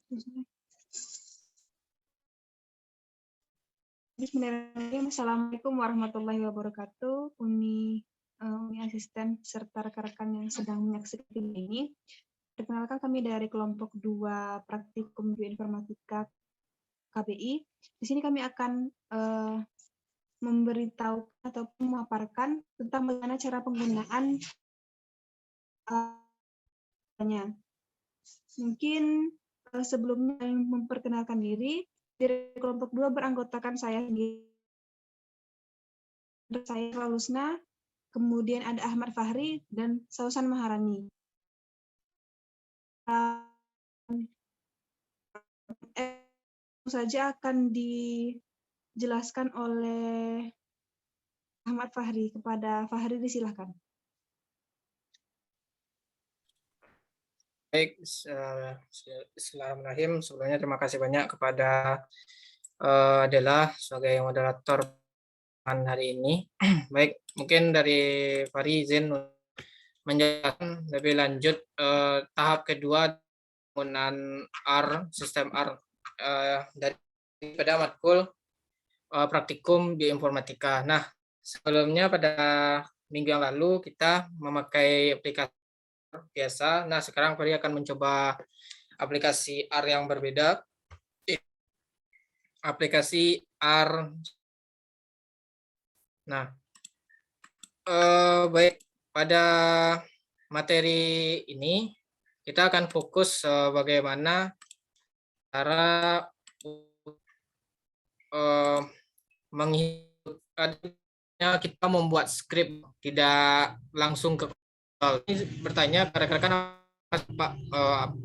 Bismillahirrahmanirrahim. Assalamualaikum warahmatullahi wabarakatuh. Uni asisten serta rekan-rekan yang sedang menyaksikan ini. Perkenalkan, kami dari kelompok 2 Praktikum Bioinformatika KBI. Di sini kami akan memberitahu atau memaparkan tentang bagaimana cara penggunaan Mungkin sebelumnya memperkenalkan diri, dari kelompok 2 beranggotakan saya Lusna, kemudian ada Ahmad Fahri, dan Sausan Maharani. Saja akan dijelaskan oleh Ahmad Fahri. Kepada Fahri disilahkan. Baik, Bismillahirrahmanirrahim. Sebelumnya terima kasih banyak kepada Dela sebagai moderator hari ini. Baik, mungkin dari Fahri izin menjelaskan lebih lanjut tahap kedua penggunaan R, sistem R daripada matkul praktikum bioinformatika. Nah, sebelumnya pada minggu yang lalu kita memakai aplikasi biasa. Nah, sekarang Fahri akan mencoba aplikasi R yang berbeda. Aplikasi R. Nah, baik, pada materi ini kita akan fokus bagaimana cara kita membuat skrip tidak langsung ke ini. Bertanya rekan-rekan Pak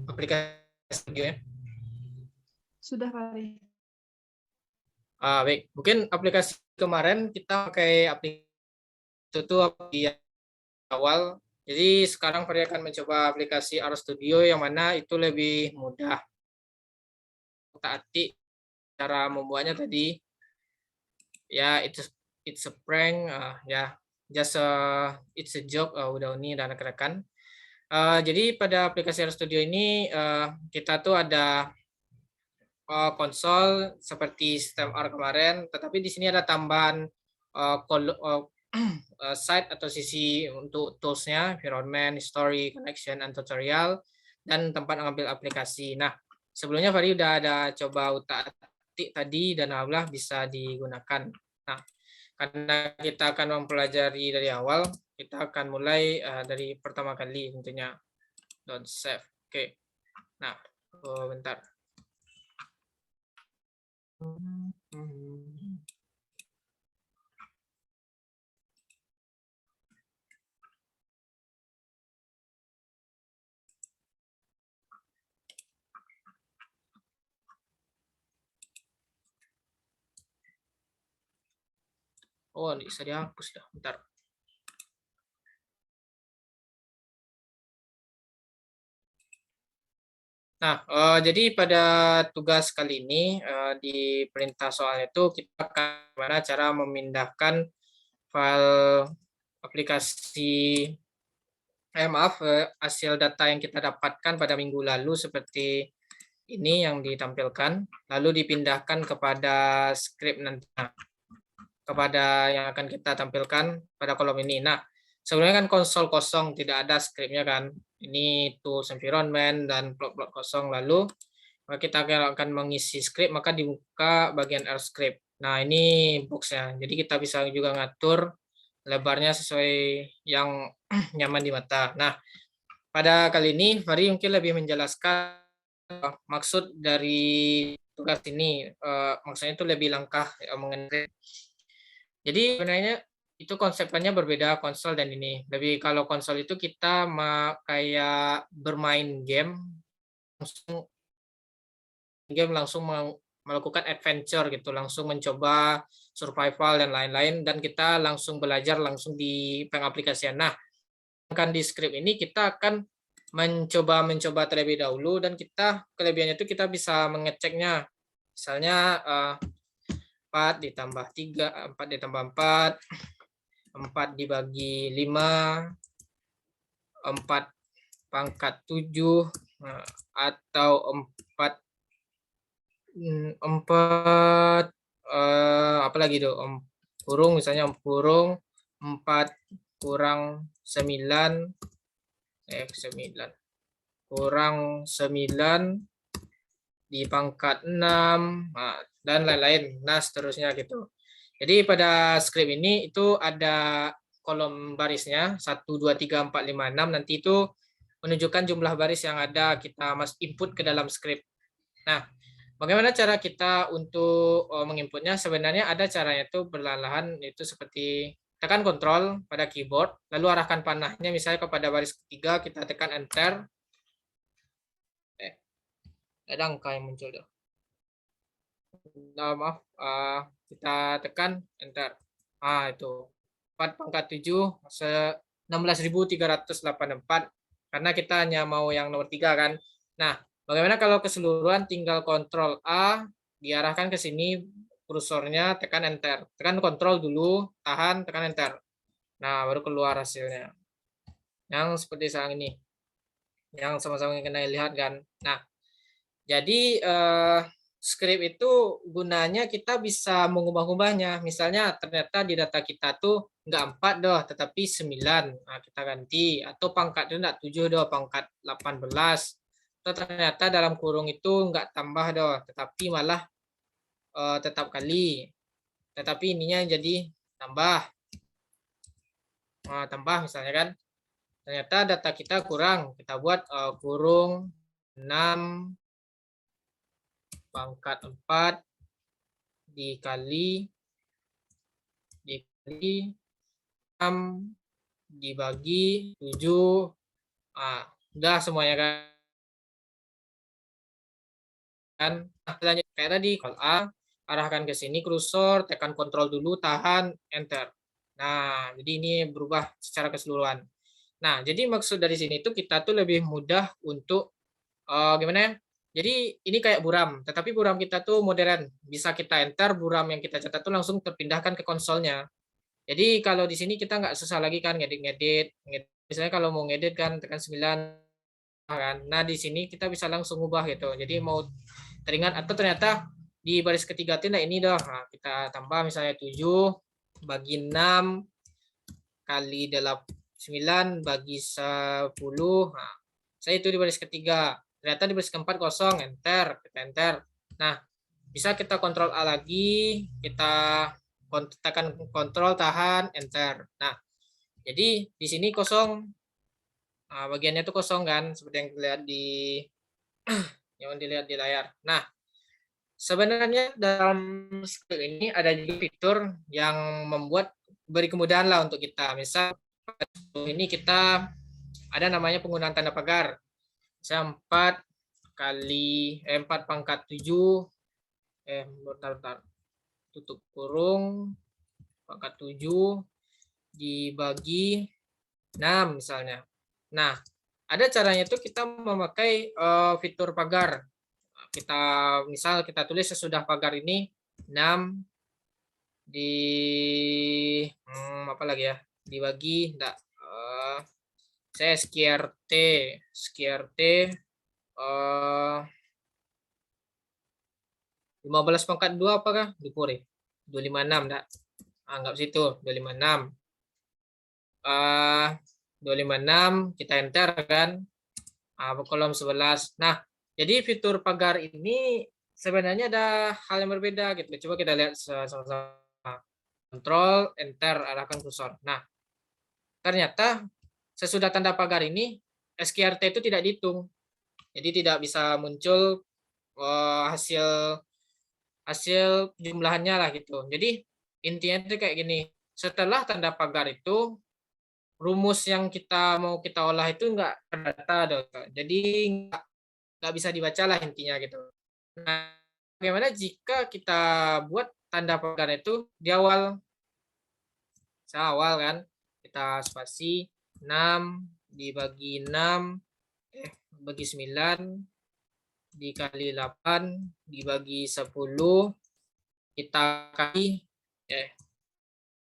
aplikasi ya? Sudah, Fahri. Baik, mungkin aplikasi kemarin kita pakai aplikasi itu di awal. Jadi sekarang Fahri akan mencoba aplikasi RStudio yang mana itu lebih mudah. Taati cara membuatnya tadi. Ya, it's a prank, ya, just it's a joke, udah ini dan rekan-rekan. Jadi pada aplikasi RStudio ini kita tuh ada konsol seperti sistem R kemarin, tetapi di sini ada tambahan site atau sisi untuk toolsnya, environment, history, connection, and tutorial, dan tempat mengambil aplikasi. Nah, sebelumnya Fahri udah ada coba utak-atik tadi dan alhamdulillah bisa digunakan. Nah, karena kita akan mempelajari dari awal, kita akan mulai dari pertama kali tentunya. Don't save. Oke. Nah, bentar. Oh, ini bisa dihapus dah. Bentar. Nah, jadi pada tugas kali ini di perintah soal itu kita akan bagaimana cara memindahkan file aplikasi hasil data yang kita dapatkan pada minggu lalu seperti ini yang ditampilkan, lalu dipindahkan kepada script nanti, kepada yang akan kita tampilkan pada kolom ini. Nah, sebenarnya kan konsol kosong, tidak ada scriptnya kan. Ini tools environment dan plot-plot kosong. Lalu kita akan mengisi script, maka dibuka bagian R script. Nah, ini boxnya. Jadi kita bisa juga ngatur lebarnya sesuai yang nyaman di mata. Nah, pada kali ini Fahri mungkin lebih menjelaskan maksud dari tugas ini. Maksudnya itu lebih langkah mengenai. Jadi sebenarnya itu konsepnya berbeda konsol dan ini. Lebih kalau konsol itu kita kayak bermain game langsung melakukan adventure gitu, langsung mencoba survival dan lain-lain, dan kita langsung belajar langsung di pengaplikasian. Nah, kan di script ini kita akan mencoba terlebih dahulu, dan kita kelebihannya itu kita bisa mengeceknya. Misalnya 4 ditambah 3, 4 ditambah 4, 4 dibagi 5, 4 pangkat 7, atau 4 4 apa lagi tuh? Kurung misalnya kurung 4 kurang 9 9 kurang 9 di pangkat 6 dan lain-lain. Nah, seterusnya gitu. Jadi pada script ini itu ada kolom barisnya 1 2 3 4 5 6, nanti itu menunjukkan jumlah baris yang ada kita input ke dalam script. Nah, bagaimana cara kita untuk menginputnya? Sebenarnya ada caranya itu perlahan-lahan, itu seperti tekan kontrol pada keyboard, lalu arahkan panahnya misalnya kepada baris ketiga, kita tekan enter. Ada angka yang muncul tuh. Maaf, kita tekan enter. Itu 4 pangkat 7 16.384 karena kita hanya mau yang nomor 3 kan. Nah, bagaimana kalau keseluruhan? Tinggal kontrol A, diarahkan ke sini kursornya, tekan enter. Tekan kontrol dulu, tahan, tekan enter. Nah, baru keluar hasilnya. Yang seperti sekarang ini. Yang sama-sama kita lihat kan. Nah, jadi script itu gunanya kita bisa mengubah-ubahnya. Misalnya ternyata di data kita tuh nggak 4 doh, tetapi 9. Nah, kita ganti. Atau pangkatnya nggak 7 doh, pangkat 18. Atau ternyata dalam kurung itu nggak tambah doh, tetapi malah tetap kali. Tetapi ininya jadi tambah. Tambah misalnya kan. Ternyata data kita kurang. Kita buat kurung 6 pangkat 4 dikali 6 dibagi 7. Udah semuanya kan. Lanjut kayak tadi, Ctrl A, arahkan ke sini kursor, tekan kontrol dulu, tahan, enter. Nah, jadi ini berubah secara keseluruhan. Nah, jadi maksud dari sini tuh kita tuh lebih mudah untuk gimana ya? Jadi ini kayak buram, tetapi buram kita tuh modern. Bisa kita enter, buram yang kita catat tuh langsung terpindahkan ke konsolnya. Jadi kalau di sini kita nggak susah lagi kan ngedit-ngedit. Misalnya kalau mau ngedit kan tekan 9 kan. Nah, di sini kita bisa langsung ubah gitu. Jadi mau teringat atau ternyata di baris ketiga itu nah ini dah. Nah, kita tambah misalnya 7 bagi 6 kali 9 bagi 10. Nah, saya itu di baris ketiga. Ternyata di baris keempat kosong, enter, kita enter. Nah, bisa kita kontrol A lagi, kita tekan kontrol, tahan, enter. Nah, jadi di sini kosong, bagiannya itu kosong kan, seperti yang dilihat di layar. Nah, sebenarnya dalam script ini ada juga fitur yang beri kemudahan lah untuk kita. Misal ini kita ada namanya penggunaan tanda pagar. Misal 4 kali 4 pangkat 7 bentar, tutup kurung pangkat 7 dibagi 6 misalnya. Nah, ada caranya itu kita memakai fitur pagar. Misal kita tulis sesudah pagar ini 6 di apa lagi ya? Dibagi enggak saya SQRT 15 pangkat 2 apakah? Dipuri. 256 enggak? Anggap situ 256. 256 kita enter kan. Kolom 11. Nah, jadi fitur pagar ini sebenarnya ada hal yang berbeda gitu. Coba kita lihat sama-sama. Kontrol, enter, arahkan kursor. Nah, ternyata sesudah tanda pagar ini SQRT itu tidak dihitung. Jadi tidak bisa muncul hasil jumlahannya lah gitu. Jadi intinya itu kayak gini. Setelah tanda pagar itu rumus yang mau kita olah itu nggak terdata, jadi nggak bisa dibaca lah intinya gitu. Nah, bagaimana jika kita buat tanda pagar itu di awal? Kan kita spasi 6 dibagi 6 bagi 9 dikali 8 dibagi 10 kita kali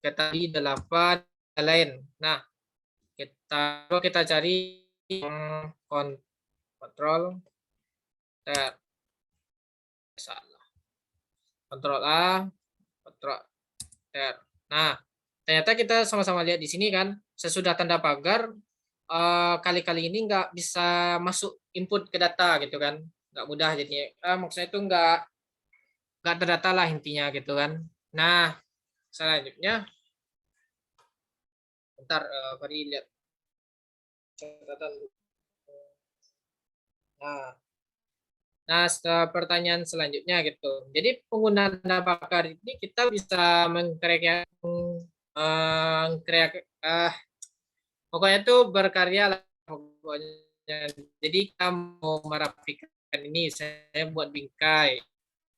tadi 8 lain. Nah, kita cari kontrol salah. Kontrol A, kontrol Enter. Nah, ternyata kita sama-sama lihat di sini kan, sesudah tanda pagar, kali-kali ini nggak bisa masuk input ke data gitu kan, nggak mudah jadinya. Maksudnya itu nggak terdata lah intinya gitu kan. Nah, selanjutnya, bentar, Fari lihat catatan. Nah, pertanyaan selanjutnya gitu. Jadi penggunaan tanda pagar ini kita bisa pokoknya itu berkarya lah pokoknya. Jadi kita mau merapikan ini, saya buat bingkai.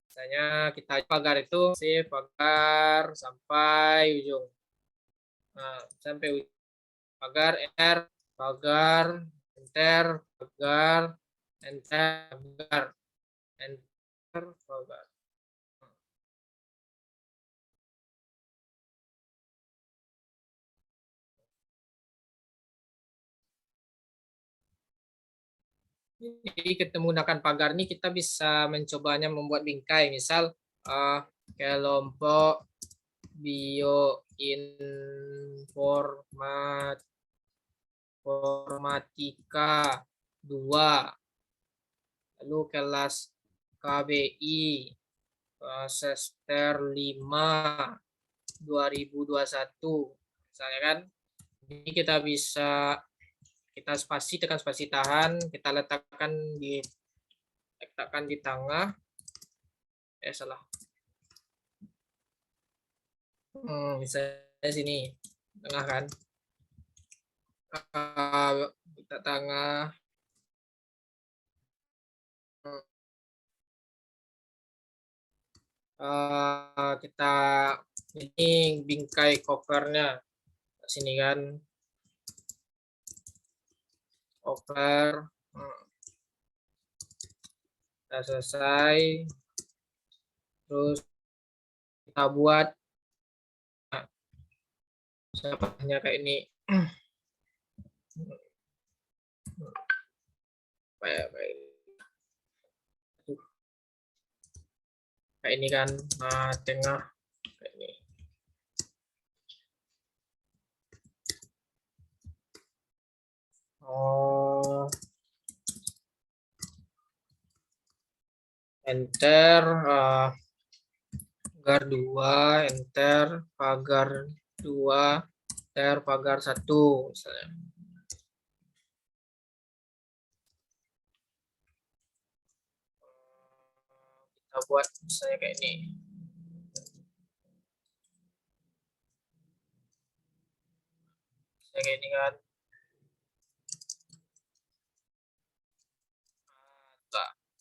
Misalnya kita pagar itu save pagar sampai ujung. Nah, sampai ujung. Pagar enter, pagar enter, pagar enter, pagar enter, pagar. Jadi kita menggunakan pagar ini kita bisa mencobanya membuat bingkai. Misal kelompok bioinformatika 2, lalu kelas KBI semester 5 2021 misalnya kan. Ini kita bisa tekan spasi tahan, kita letakkan di tengah. Salah. Misalnya sini tengah kan. Kita tengah. Kita ini bingkai covernya sini kan, cover. Kita selesai, terus kita buat sampahnya kayak ini. Kayak ini kan, tengah kayak ini. Enter, pagar 2, enter, pagar 2, enter, pagar 1 misalnya. Kita buat misalnya kayak ini. Kayak ini kan.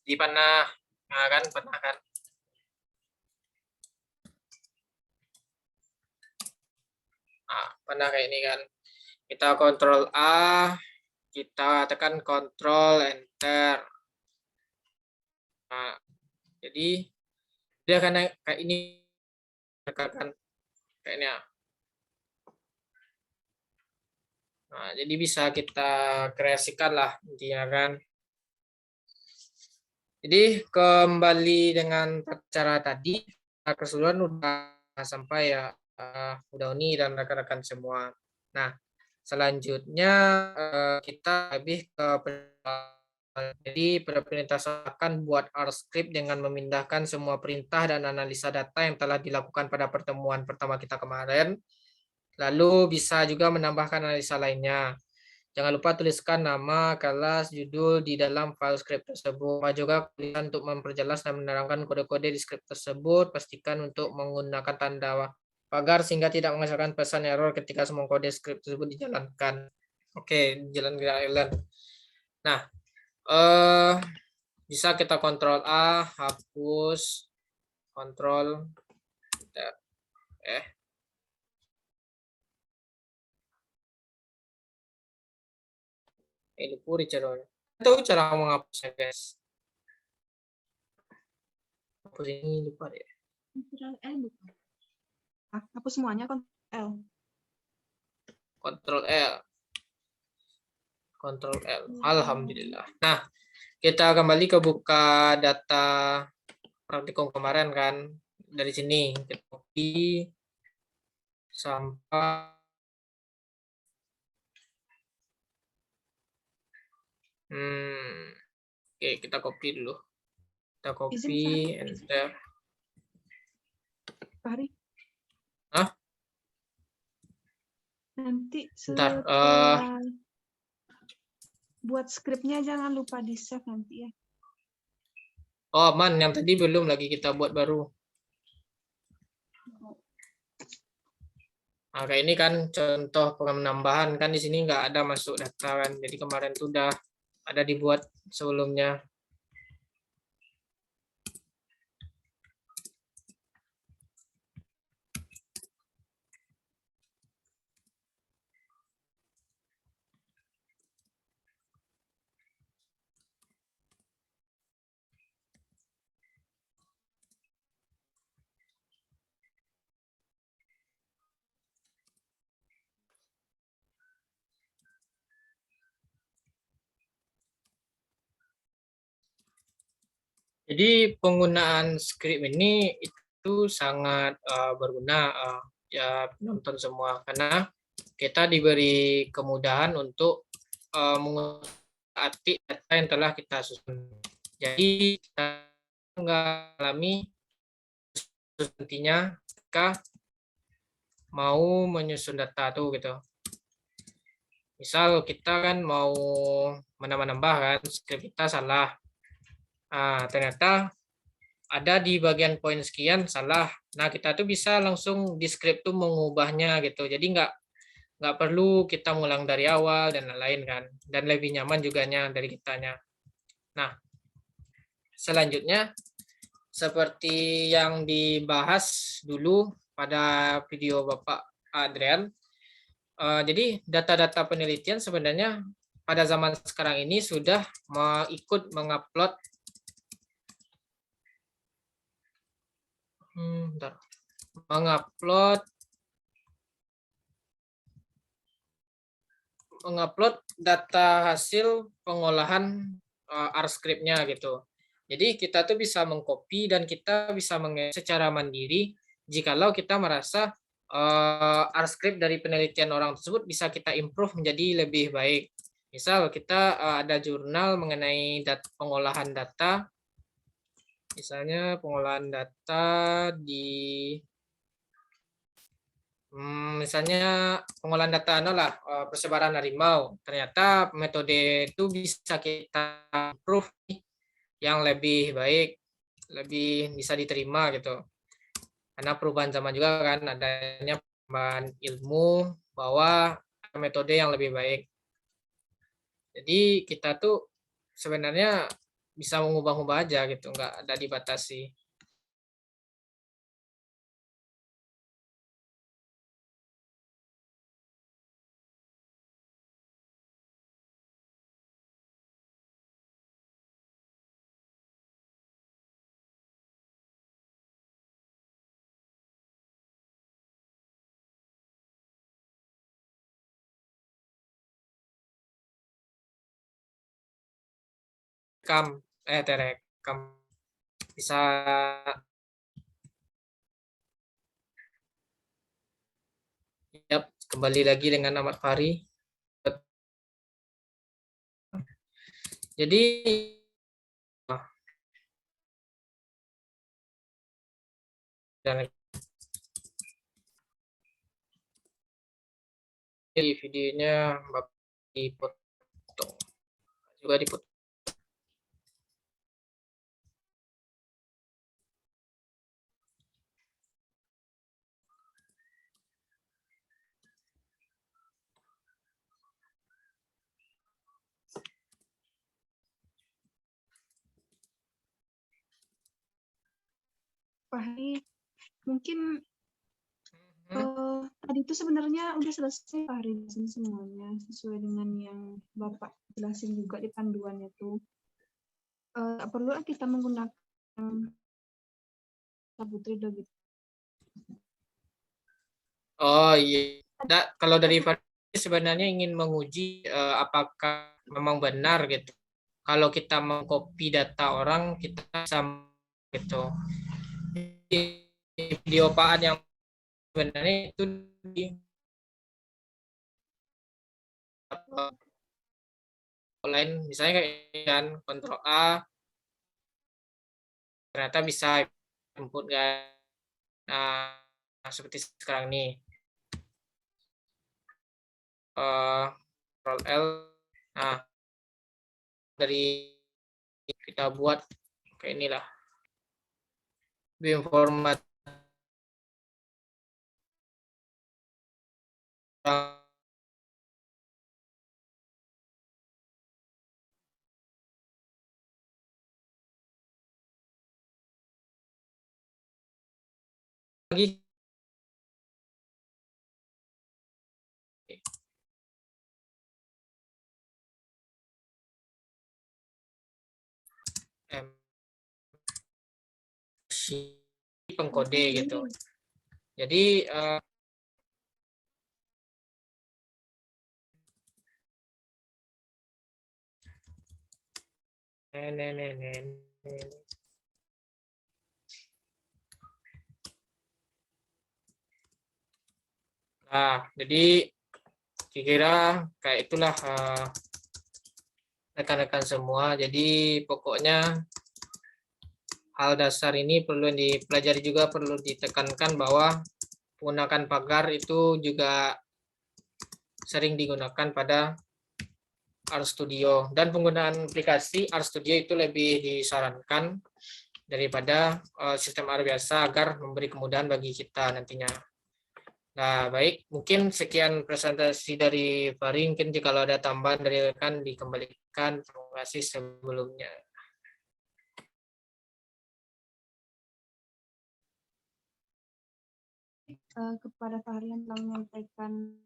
Di panah, kan panah kan. Panah kayak ini kan. Kita kontrol A, kita tekan kontrol enter. Nah, jadi dia akan kayak ini kan kayak ini. Nah, jadi bisa kita kreasikan lah intinya kan. Jadi kembali dengan cara tadi, keseluruhan udah sampai ya, udah Uni dan rekan-rekan semua. Nah, selanjutnya kita lebih ke jadi pada perintah akan buat R script dengan memindahkan semua perintah dan analisa data yang telah dilakukan pada pertemuan pertama kita kemarin. Lalu bisa juga menambahkan analisa lainnya. Jangan lupa tuliskan nama, kelas, judul di dalam file script tersebut. Juga untuk memperjelas dan menerangkan kode-kode di script tersebut. Pastikan untuk menggunakan tanda pagar sehingga tidak menghasilkan pesan error ketika semua kode script tersebut dijalankan. Oke, jalan. Nah, bisa kita kontrol A, hapus, kontrol, lupa cara. Tahu cara menghapusnya guys. Hapus ini lupa deh. Kontrol L bukan? Hapus semuanya kontrol L. Kontrol L. Kontrol L. Alhamdulillah. Nah, kita kembali ke buka data praktikum kemarin kan. dari sini kita copy sampai oke, kita copy dulu. Kita copy, enter. Pak Hari. Hah? Nanti Bentar, setelah buat skripnya jangan lupa di save nanti ya. oh aman, yang tadi belum lagi kita buat baru. Nah, kayak ini kan contoh penambahan kan, di sini nggak ada masuk data kan. Jadi kemarin tuh udah ada dibuat sebelumnya. Jadi penggunaan script ini itu sangat berguna ya penonton semua, karena kita diberi kemudahan untuk mengetik data yang telah kita susun. Jadi kita nggak alami nantinya ketika mau menyusun data tuh gitu. Misal kita kan mau menambah kan, script kita salah. Ternyata ada di bagian poin sekian salah. Nah, kita tuh bisa langsung di script tuh mengubahnya gitu. Jadi nggak perlu kita ngulang dari awal dan lain-lain kan. Dan lebih nyaman juga dari kitanya. Nah, selanjutnya seperti yang dibahas dulu pada video Bapak Adrian. Jadi data-data penelitian sebenarnya pada zaman sekarang ini sudah ikut mengupload mengupload data hasil pengolahan R-script-nya gitu. Jadi kita tuh bisa mengcopy dan kita bisa mengedit secara mandiri jikalau kita merasa R-script dari penelitian orang tersebut bisa kita improve menjadi lebih baik. Misal kita ada jurnal mengenai pengolahan data, misalnya pengolahan data di misalnya pengolahan data persebaran harimau. Ternyata metode itu bisa kita improve yang lebih baik, lebih bisa diterima gitu. Karena perubahan zaman juga kan, adanya perubahan ilmu bahwa metode yang lebih baik. Jadi kita tuh sebenarnya bisa mengubah-ubah aja gitu, nggak ada dibatasi. Terekam bisa kembali lagi dengan Ahmad Fahri. Jadi videonya dipotong juga dipotong. Pak Hari, mungkin tadi itu sebenarnya udah selesai Pak Hari semuanya sesuai dengan yang Bapak jelasin juga di panduannya tuh. Perlu kita menggunakan Putri gitu. Oh iya, kalau dari sebenarnya ingin menguji apakah memang benar gitu. Kalau kita mengcopy data orang, kita bisa gitu. video Pak An yang sebenarnya itu di online, misalnya kayak Ctrl A, ternyata bisa input kan. Nah, seperti sekarang nih. Ctrl L. Nah, dari kita buat kayak inilah. View format lagi pengkode gitu. Jadi nah, jadi kira-kira kayak itulah rekan-rekan semua. Jadi pokoknya hal dasar ini perlu dipelajari juga, perlu ditekankan bahwa menggunakan pagar itu juga sering digunakan pada RStudio, dan penggunaan aplikasi RStudio itu lebih disarankan daripada sistem R biasa agar memberi kemudahan bagi kita nantinya. Nah, baik, mungkin sekian presentasi dari Fahri. Mungkin jika ada tambahan dari rekan dikembalikan. Terima kasih sebelumnya. Kepada Fahri yang telah menyampaikan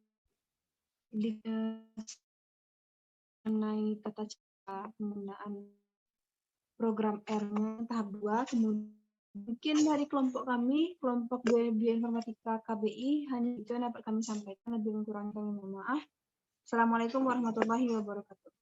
mengenai tata cara penggunaan program R-nya tahap 2, kemudian mungkin dari kelompok kami, kelompok Bioinformatika KBI, hanya itu yang dapat kami sampaikan. Lebih kurang kami mohon maaf. Assalamualaikum warahmatullahi wabarakatuh.